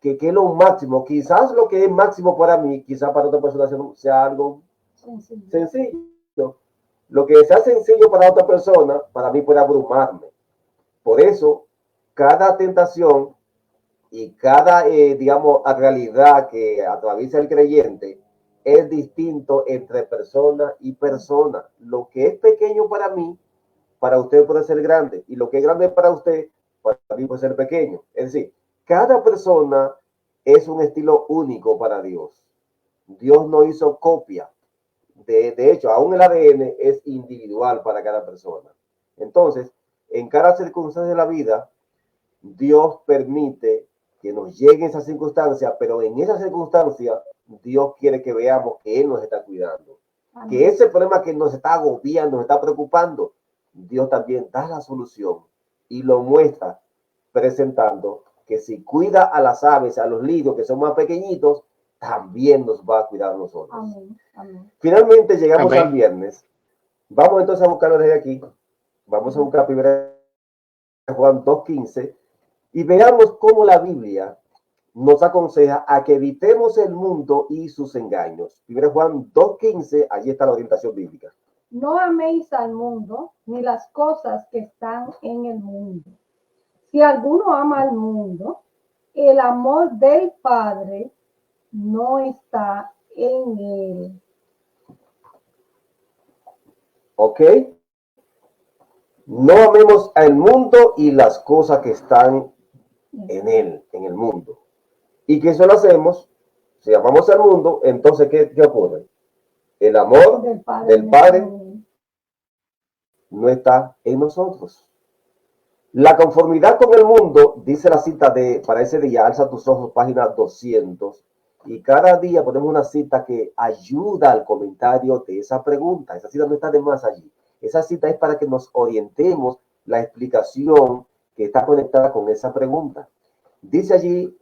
es lo máximo. Quizás lo que es máximo para mí, quizás para otra persona sea algo sencillo. Lo que sea sencillo para otra persona, para mí puede abrumarme. Por eso, cada tentación y cada, realidad que atraviesa el creyente es distinto entre persona y persona. Lo que es pequeño para mí, para usted puede ser grande. Y lo que es grande para usted, para mí puede ser pequeño. Es decir, cada persona es un estilo único para Dios. Dios no hizo copia. De hecho, aún el ADN es individual para cada persona. Entonces, en cada circunstancia de la vida, Dios permite que nos lleguen esas circunstancias, pero en esa circunstancia, Dios quiere que veamos que Él nos está cuidando. Amén. Que ese problema que nos está agobiando, nos está preocupando, Dios también da la solución y lo muestra presentando que si cuida a las aves, a los lirios que son más pequeñitos, también nos va a cuidar a nosotros. Amén. Amén. Finalmente llegamos Amén. al viernes. Vamos entonces a buscarlo desde aquí. Vamos a buscar 1 Juan 2:15 y veamos cómo la Biblia nos aconseja a que evitemos el mundo y sus engaños. 1 Juan 2:15, allí está la orientación bíblica. No améis al mundo ni las cosas que están en el mundo. Si alguno ama al mundo, el amor del Padre no está en él. ¿Ok? No amemos al mundo y las cosas que están en él, en el mundo. ¿Y que eso lo hacemos? Si amamos al mundo, entonces, ¿qué ocurre? El amor del Padre no está en nosotros. La conformidad con el mundo, dice la cita para ese día, alza tus ojos, página 200, y cada día ponemos una cita que ayuda al comentario de esa pregunta. Esa cita no está de más allí. Esa cita es para que nos orientemos la explicación que está conectada con esa pregunta. Dice allí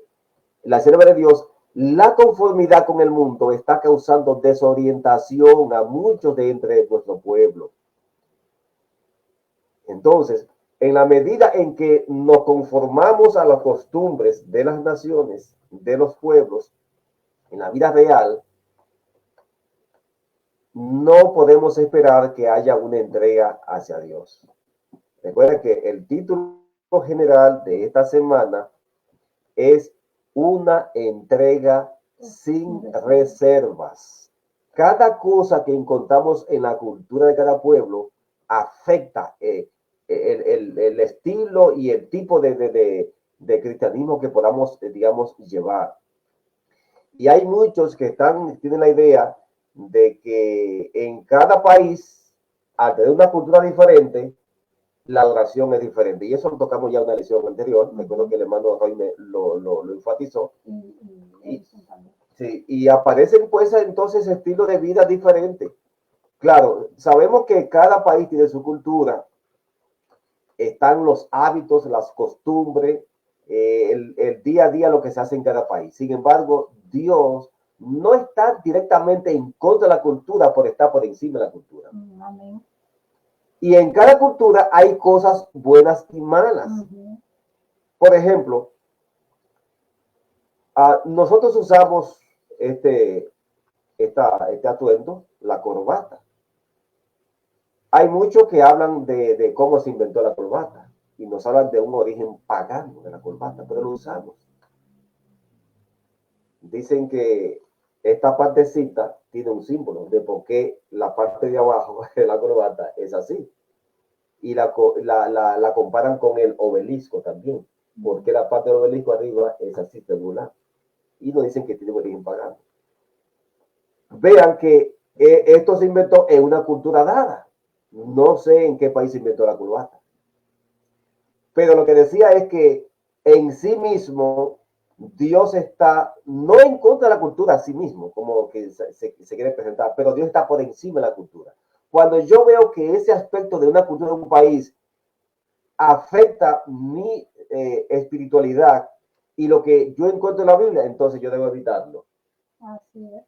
la sierva de Dios: la conformidad con el mundo está causando desorientación a muchos de entre nuestro pueblo. Entonces, en la medida en que nos conformamos a las costumbres de las naciones, de los pueblos, en la vida real, no podemos esperar que haya una entrega hacia Dios. Recuerden que el título general de esta semana es una entrega sin reservas. Cada cosa que encontramos en la cultura de cada pueblo afecta el estilo y el tipo de cristianismo que podamos, llevar. Y hay muchos que tienen la idea de que en cada país, al tener una cultura diferente, la adoración es diferente. Y eso lo tocamos ya en una lección anterior. Recuerdo que el hermano Roy lo enfatizó. Y aparecen pues entonces estilos de vida diferentes. Claro, sabemos que cada país tiene su cultura, están los hábitos, las costumbres, el día a día, lo que se hace en cada país. Sin embargo, Dios no está directamente en contra de la cultura por estar por encima de la cultura. Amén. Y en cada cultura hay cosas buenas y malas. Por ejemplo, nosotros usamos este atuendo, la corbata. Hay muchos que hablan de cómo se inventó la corbata y nos hablan de un origen pagano de la corbata, pero lo usamos. Dicen que esta partecita tiene un símbolo de por qué la parte de abajo de la corbata es así. Y la comparan con el obelisco también, porque la parte del obelisco arriba es así, triangular. Y nos dicen que tiene un origen pagano. Vean que esto se inventó en una cultura dada. No sé en qué país se inventó la corbata. Pero lo que decía es que en sí mismo Dios está no en contra de la cultura a sí mismo, como que se quiere presentar, pero Dios está por encima de la cultura. Cuando yo veo que ese aspecto de una cultura de un país afecta mi espiritualidad y lo que yo encuentro en la Biblia, entonces yo debo evitarlo. Así es.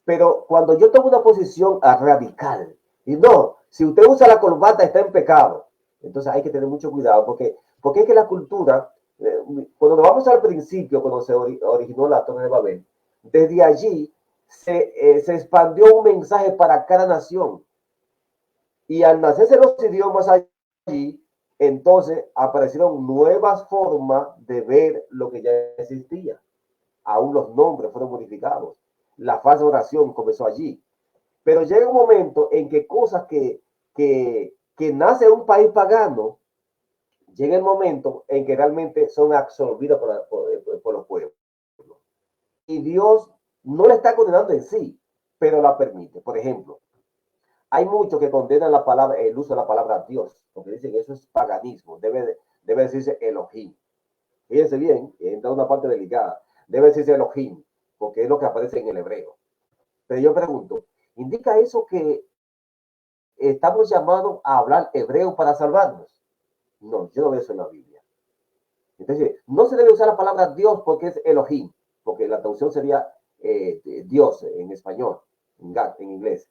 Pero cuando yo tomo una posición radical, y no, si usted usa la corbata está en pecado, entonces hay que tener mucho cuidado, porque es que la cultura, cuando nos vamos al principio, cuando se originó la Torre de Babel, desde allí se expandió un mensaje para cada nación. Y al nacerse los idiomas allí, entonces aparecieron nuevas formas de ver lo que ya existía. Aún los nombres fueron modificados. La falsa oración comenzó allí. Pero llega un momento en que cosas que nace en un país pagano, llega el momento en que realmente son absorbidas por los pueblos. Y Dios no la está condenando en sí, pero la permite. Por ejemplo, hay muchos que condenan la palabra, el uso de la palabra Dios, porque dicen que eso es paganismo, debe decirse Elohim. Fíjense bien, entra una parte delicada. Debe decirse Elohim, porque es lo que aparece en el hebreo. Pero yo pregunto, ¿indica eso que estamos llamados a hablar hebreo para salvarnos? No, yo no veo eso en la Biblia. Entonces, no se debe usar la palabra Dios porque es Elohim, porque la traducción sería Dios en español, en inglés.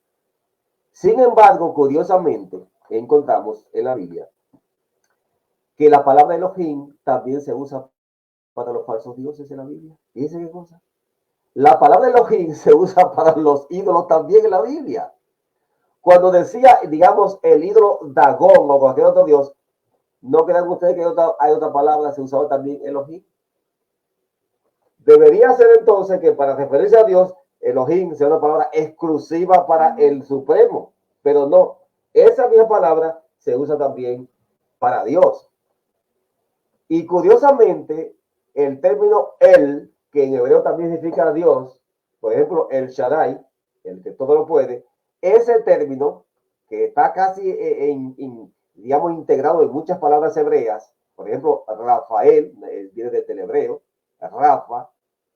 Sin embargo, curiosamente, encontramos en la Biblia que la palabra Elohim también se usa para los falsos dioses en la Biblia. Fíjense qué cosa. La palabra Elohim se usa para los ídolos también en la Biblia. Cuando decía, digamos, el ídolo Dagón o cualquier otro dios, ¿no crean ustedes que hay otra palabra se usaba también Elohim? Debería ser entonces que para referirse a Dios, Elohim sea una palabra exclusiva para el Supremo, pero no, esa misma palabra se usa también para Dios. Y curiosamente, el término El, que en hebreo también significa Dios, por ejemplo, el Shaddai, el que todo lo puede, ese término que está casi digamos, integrado en muchas palabras hebreas, por ejemplo, Rafael, viene del hebreo, Rafa,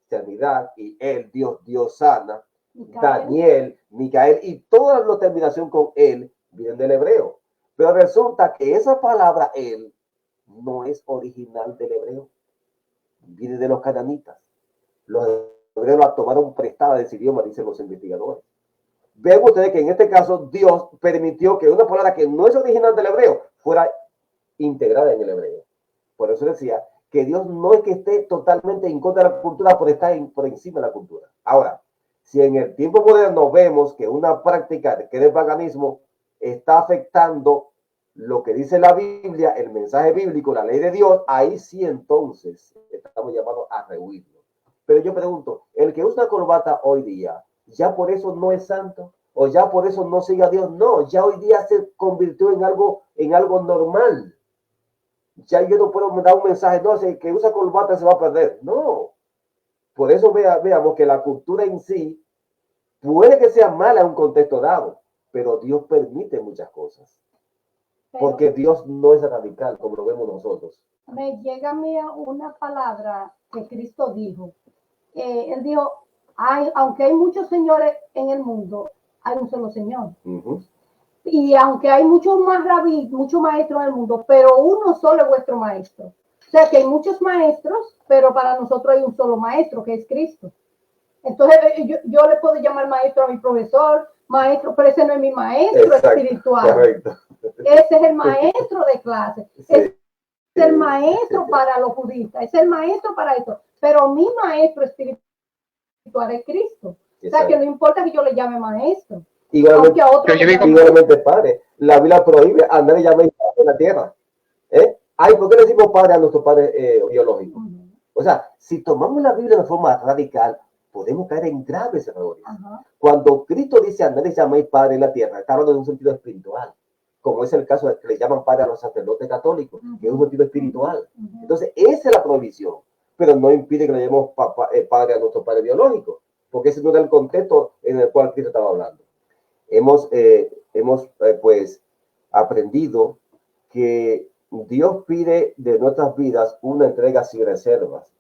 sanidad, y el Dios sana, Daniel, Micael, y toda la terminación con él vienen del hebreo. Pero resulta que esa palabra él no es original del hebreo, viene de los cananitas. Los hebreos la tomaron prestada de ese idioma, dicen los investigadores. Ven ustedes que en este caso Dios permitió que una palabra que no es original del hebreo fuera integrada en el hebreo. Por eso decía que Dios no es que esté totalmente en contra de la cultura por estar por encima de la cultura. Ahora, si en el tiempo moderno vemos que una práctica que es el paganismo está afectando lo que dice la Biblia, el mensaje bíblico, la ley de Dios, ahí sí entonces estamos llamados a rehuirlo. Pero yo pregunto, el que usa corbata hoy día, ¿ya por eso no es santo? ¿O ya por eso no sigue a Dios? No, ya hoy día se convirtió en algo normal. Ya yo no puedo dar un mensaje, no, el que usa corbata se va a perder. No. Por eso veamos que la cultura en sí puede que sea mala en un contexto dado, pero Dios permite muchas cosas. Porque Dios no es radical como lo vemos nosotros. Me llega a mí una palabra que Cristo dijo. Él dijo, aunque hay muchos señores en el mundo, hay un solo Señor. Y aunque hay muchos más rabí, muchos maestros en el mundo, pero uno solo es vuestro maestro. O sea que hay muchos maestros, pero para nosotros hay un solo maestro, que es Cristo. Entonces yo le puedo llamar maestro a mi profesor, maestro, pero ese no es mi maestro. Exacto, espiritual. Correcto. Ese es el maestro de clase. Sí. Es el maestro para los budistas, es el maestro para esto. Pero mi maestro espiritual es Cristo. Exacto. O sea que no importa que yo le llame maestro. Igualmente padre. La Biblia prohíbe a nadie llamar padre en la tierra. Ay, ¿por qué le decimos padre a nuestro padre biológico? O sea, si tomamos la Biblia de forma radical, podemos caer en graves errores. Cuando Cristo dice a nadie llaméis padre en la tierra, está hablando de un sentido espiritual, como es el caso de que le llaman padre a los sacerdotes católicos, que es un sentido espiritual. Entonces, esa es la prohibición, pero no impide que le llamemos padre a nuestro padre biológico, porque ese no era el contexto en el cual Cristo estaba hablando. Hemos pues aprendido que Dios pide de nuestras vidas una entrega sin reservas.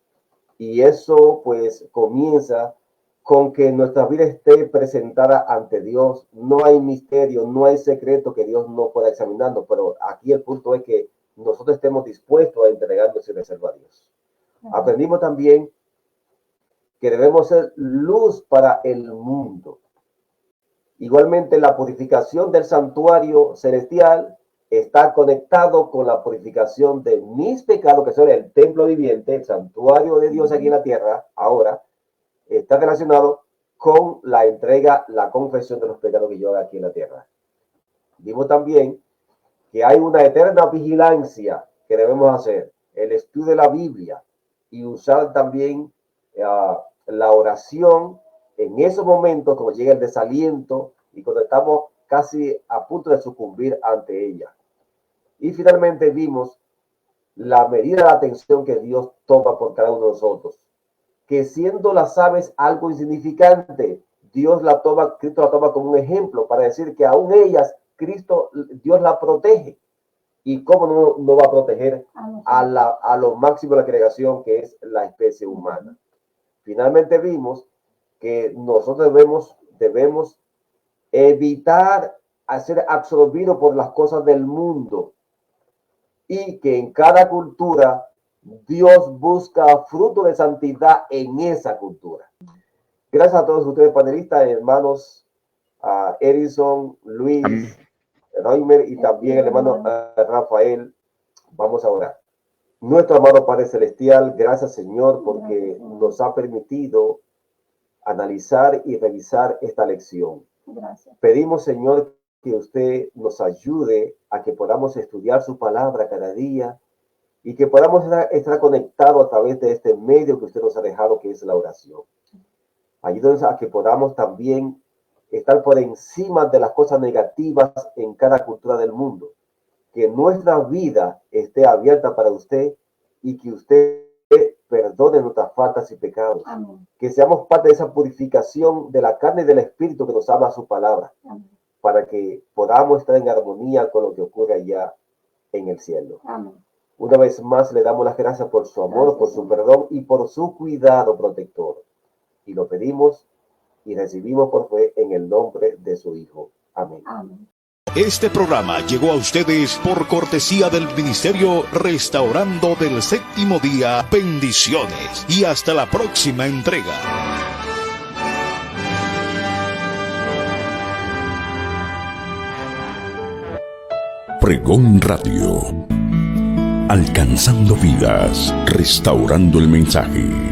Y eso pues comienza con que nuestra vida esté presentada ante Dios. No hay misterio, no hay secreto que Dios no pueda examinarnos, pero aquí el punto es que nosotros estemos dispuestos a entregarnos sin reserva a Dios. Aprendimos también que debemos ser luz para el mundo. Igualmente, la purificación del santuario celestial está conectado con la purificación de mis pecados, que son el templo viviente, el santuario de Dios aquí en la tierra. Ahora está relacionado con la entrega, la confesión de los pecados que yo hago aquí en la tierra. Vimos también que hay una eterna vigilancia que debemos hacer, el estudio de la Biblia y usar también la oración en esos momentos cuando llega el desaliento y cuando estamos casi a punto de sucumbir ante ella. Y finalmente vimos la medida de atención que Dios toma por cada uno de nosotros, que siendo las aves algo insignificante, Dios la toma, Cristo la toma como un ejemplo para decir que aún ellas, Dios la protege. ¿Y cómo no va a proteger a lo máximo de la creación, que es la especie humana? Finalmente vimos que nosotros debemos evitar ser absorbidos por las cosas del mundo y que en cada cultura Dios busca fruto de santidad en esa cultura. Gracias a todos ustedes panelistas, hermanos Edison, Luis, Reimer y también el hermano Rafael. Vamos a orar. Nuestro amado Padre Celestial, gracias Señor porque nos ha permitido analizar y revisar esta lección. Gracias. Pedimos Señor que usted nos ayude a que podamos estudiar su palabra cada día y que podamos estar conectados a través de este medio que usted nos ha dejado, que es la oración. Ayúdenos a que podamos también estar por encima de las cosas negativas en cada cultura del mundo. Que nuestra vida esté abierta para usted y que usted perdone nuestras faltas y pecados. Amén. Que seamos parte de esa purificación de la carne y del espíritu que nos habla su palabra. Amén. Para que podamos estar en armonía con lo que ocurre allá en el cielo. Amén. Una vez más le damos las gracias por su amor, por su perdón y por su cuidado protector. Y lo pedimos y recibimos por fe en el nombre de su Hijo. Amén. Amén. Este programa llegó a ustedes por cortesía del Ministerio Restaurando del Séptimo Día. Bendiciones y hasta la próxima entrega. Pregón Radio. Alcanzando vidas, restaurando el mensaje.